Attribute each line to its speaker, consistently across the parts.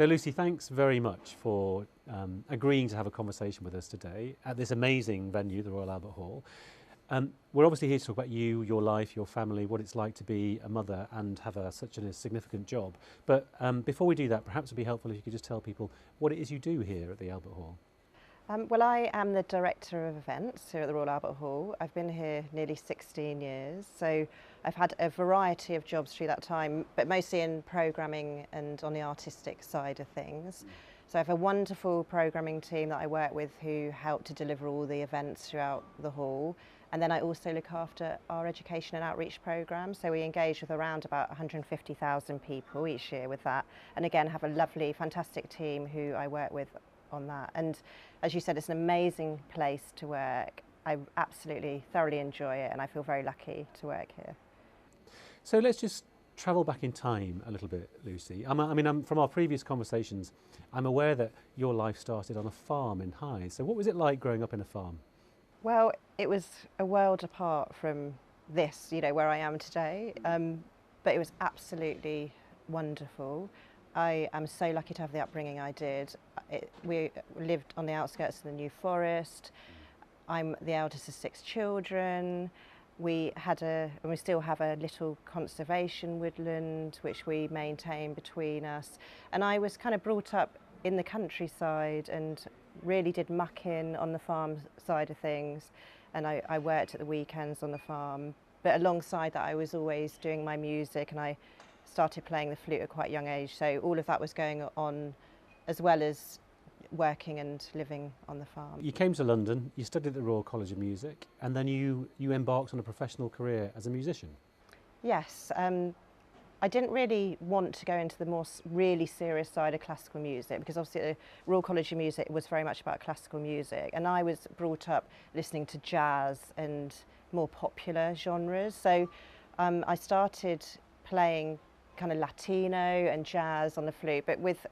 Speaker 1: So Lucy, thanks very much for agreeing to have a conversation with us today at this amazing venue, the Royal Albert Hall. We're obviously here to talk about you, your life, your family, what it's like to be a mother and have such a significant job. But before we do that, perhaps it'd be helpful if you could just tell people what it is you do here at the Albert Hall.
Speaker 2: Well, I am the Director of Events here at the Royal Albert Hall. I've been here nearly 16 years, so I've had a variety of jobs through that time, but mostly in programming and on the artistic side of things. So I have a wonderful programming team that I work with who help to deliver all the events throughout the hall. And then I also look after our education and outreach programme. So we engage with around about 150,000 people each year with that. And again, have a lovely, fantastic team who I work with on that. And as you said, it's an amazing place to work. I absolutely thoroughly enjoy it and I feel very lucky to work here.
Speaker 1: So let's just travel back in time a little bit, Lucy. From our previous conversations, I'm aware that your life started on a farm in Hythe. So what was it like growing up in a farm?
Speaker 2: Well, it was a world apart from this, where I am today, but it was absolutely wonderful. I am so lucky to have the upbringing I did. We lived on the outskirts of the New Forest. I'm the eldest of 6 children. We still have a little conservation woodland which we maintain between us. And I was kind of brought up in the countryside and really did muck in on the farm side of things. And I worked at the weekends on the farm. But alongside that, I was always doing my music and I started playing the flute at quite a young age. So all of that was going on as well as working and living on the farm.
Speaker 1: You came to London, you studied at the Royal College of Music, and then you embarked on a professional career as a musician.
Speaker 2: Yes, I didn't really want to go into the more really serious side of classical music because obviously the Royal College of Music was very much about classical music and I was brought up listening to jazz and more popular genres. So I started playing kind of Latino and jazz on the flute, but with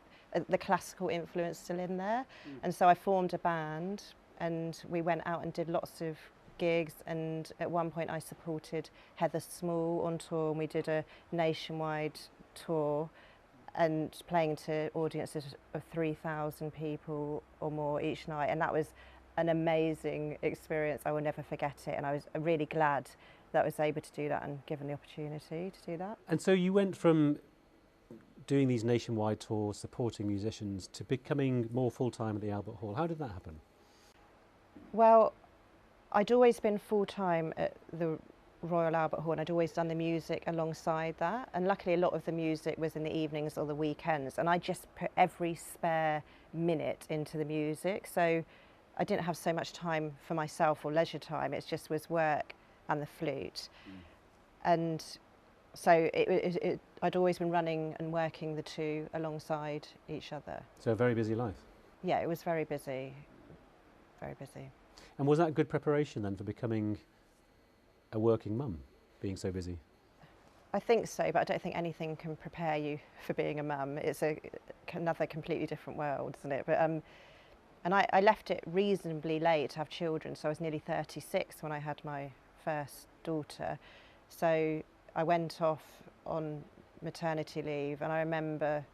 Speaker 2: the classical influence still in there. And so I formed a band and we went out and did lots of gigs, and at one point I supported Heather Small on tour and we did a nationwide tour and playing to audiences of 3,000 people or more each night, and that was an amazing experience. I will never forget it, and I was really glad that I was able to do that and given the opportunity to do that.
Speaker 1: And so you went from doing these nationwide tours, supporting musicians, to becoming more full-time at the Albert Hall. How did that happen?
Speaker 2: Well, I'd always been full-time at the Royal Albert Hall and I'd always done the music alongside that, and luckily a lot of the music was in the evenings or the weekends, and I just put every spare minute into the music, so I didn't have so much time for myself or leisure time. It just was work and the flute. And so I'd always been running and working the two alongside each other.
Speaker 1: So a very busy life.
Speaker 2: Yeah, it was very busy, very busy.
Speaker 1: And was that good preparation then for becoming a working mum, being so busy?
Speaker 2: I think so, but I don't think anything can prepare you for being a mum. It's another completely different world, isn't it? But and I left it reasonably late to have children, so I was nearly 36 when I had my first daughter. So I went off on maternity leave, and I remember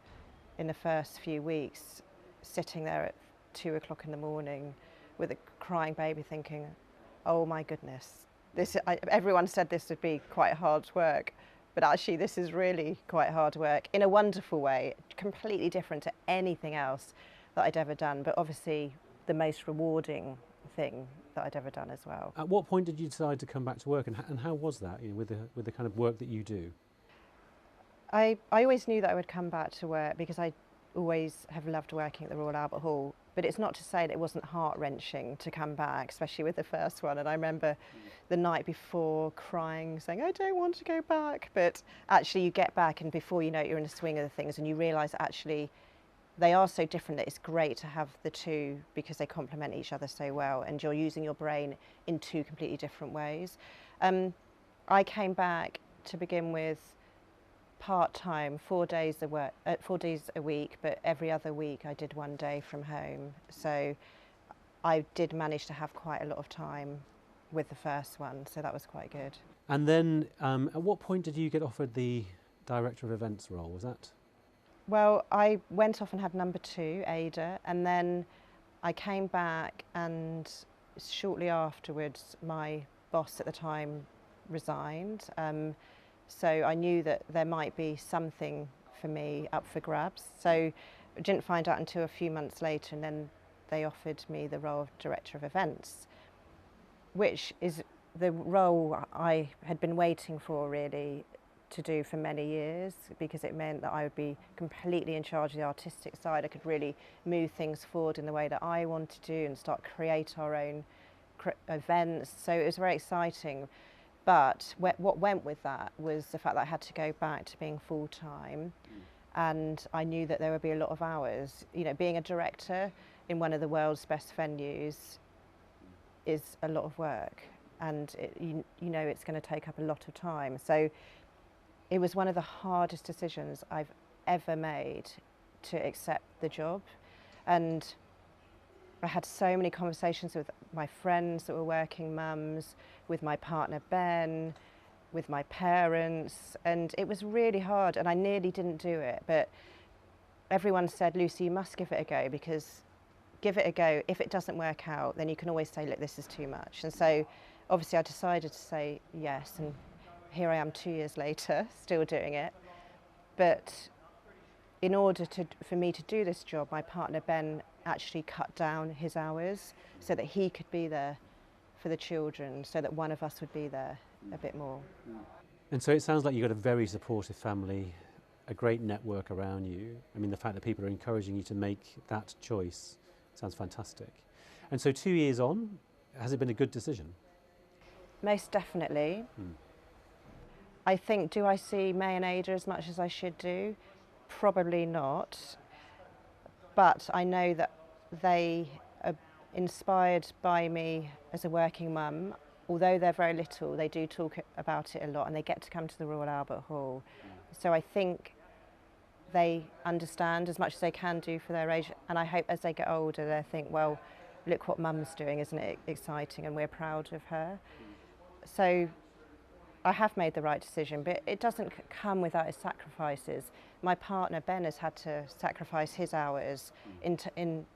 Speaker 2: in the first few weeks sitting there at 2 o'clock in the morning with a crying baby thinking, oh my goodness, everyone said this would be quite hard work, but actually this is really quite hard work in a wonderful way, completely different to anything else that I'd ever done, but obviously the most rewarding thing that I'd ever done as well.
Speaker 1: At what point did you decide to come back to work, and how was that, with the kind of work that you do?
Speaker 2: I always knew that I would come back to work because I always have loved working at the Royal Albert Hall, but it's not to say that it wasn't heart-wrenching to come back, especially with the first one. And I remember the night before crying, saying, I don't want to go back. But actually you get back and before you know it, you're in the swing of the things and you realise actually they are so different that it's great to have the two because they complement each other so well and you're using your brain in two completely different ways. I came back to begin with part-time, 4 days a week, but every other week I did 1 day from home. So I did manage to have quite a lot of time with the first one, so that was quite good.
Speaker 1: And then at what point did you get offered the Director of Events role? Was that?
Speaker 2: Well, I went off and had number 2, Ada, and then I came back, and shortly afterwards my boss at the time resigned. So I knew that there might be something for me up for grabs. So I didn't find out until a few months later, and then they offered me the role of Director of Events, which is the role I had been waiting for really to do for many years, because it meant that I would be completely in charge of the artistic side. I could really move things forward in the way that I wanted to and start create our own events. So it was very exciting. But what went with that was the fact that I had to go back to being full-time, and I knew that there would be a lot of hours. You know, being a director in one of the world's best venues is a lot of work, and you know it's going to take up a lot of time. So it was one of the hardest decisions I've ever made to accept the job. And I had so many conversations with my friends that were working mums, with my partner Ben, with my parents, and it was really hard, and I nearly didn't do it. But everyone said, Lucy, you must give it a go, because give it a go. If it doesn't work out, then you can always say, look, this is too much. And so obviously I decided to say yes, and here I am 2 years later, still doing it. But in order for me to do this job, my partner Ben actually cut down his hours so that he could be there for the children, so that one of us would be there a bit more.
Speaker 1: And so it sounds like you've got a very supportive family, a great network around you. I mean, the fact that people are encouraging you to make that choice sounds fantastic. And so 2 years on, has it been a good decision?
Speaker 2: Most definitely. I think, do I see May and Ada as much as I should do? Probably not. But I know that they are inspired by me as a working mum. Although they're very little, they do talk about it a lot, and they get to come to the Royal Albert Hall. So I think they understand as much as they can do for their age, and I hope as they get older they think, well, look what mum's doing, isn't it exciting, and we're proud of her. So I have made the right decision, but it doesn't come without its sacrifices. My partner Ben has had to sacrifice his hours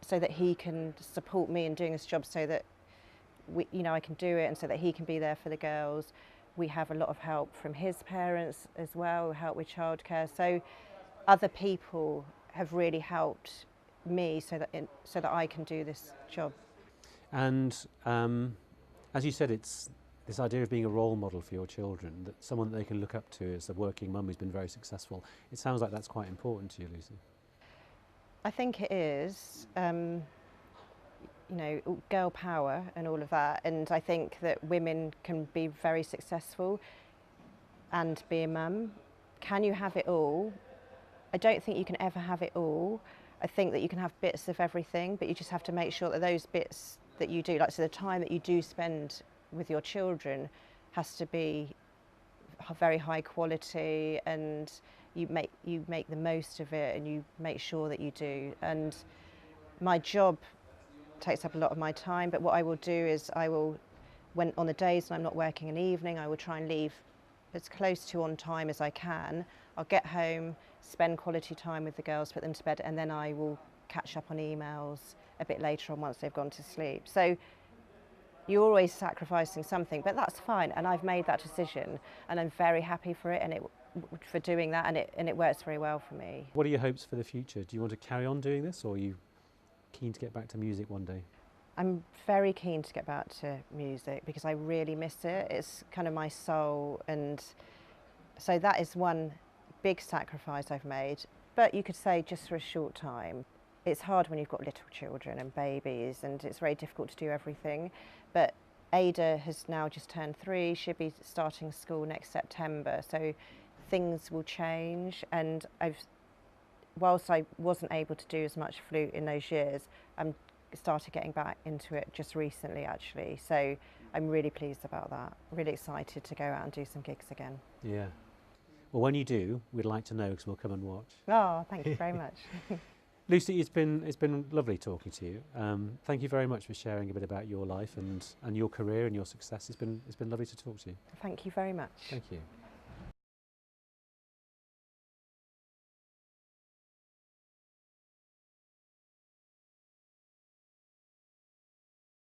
Speaker 2: so that he can support me in doing this job, so that I can do it, and so that he can be there for the girls. We have a lot of help from his parents as well, help with childcare. So other people have really helped me so that I can do this job.
Speaker 1: And as you said, it's this idea of being a role model for your children, that someone that they can look up to as a working mum who's been very successful. It sounds like that's quite important to you, Lucy.
Speaker 2: I think it is. Girl power and all of that. And I think that women can be very successful and be a mum. Can you have it all? I don't think you can ever have it all. I think that you can have bits of everything, but you just have to make sure that those bits that you do, like so the time that you do spend with your children has to be very high quality, and you make the most of it, and you make sure that you do. And my job takes up a lot of my time, but what I will do is when on the days when I'm not working in the evening, I will try and leave as close to on time as I can. I'll get home, spend quality time with the girls, put them to bed, and then I will catch up on emails a bit later on once they've gone to sleep. So you're always sacrificing something, but that's fine, and I've made that decision, and I'm very happy for it, and for doing that, and it works very well for me.
Speaker 1: What are your hopes for the future? Do you want to carry on doing this, or are you keen to get back to music one day?
Speaker 2: I'm very keen to get back to music because I really miss it. It's kind of my soul, and so that is one big sacrifice I've made. But you could say just for a short time. It's hard when you've got little children and babies, and it's very difficult to do everything. But Ada has now just turned 3. She'll be starting school next September, so things will change. And whilst I wasn't able to do as much flute in those years, I'm started getting back into it just recently, actually. So I'm really pleased about that. Really excited to go out and do some gigs again.
Speaker 1: Yeah. Well, when you do, we'd like to know, because we'll come and watch.
Speaker 2: Oh, thank you very much.
Speaker 1: Lucy, it's been lovely talking to you. Thank you very much for sharing a bit about your life and your career and your success. It's been lovely to talk to you.
Speaker 2: Thank you very much.
Speaker 1: Thank you.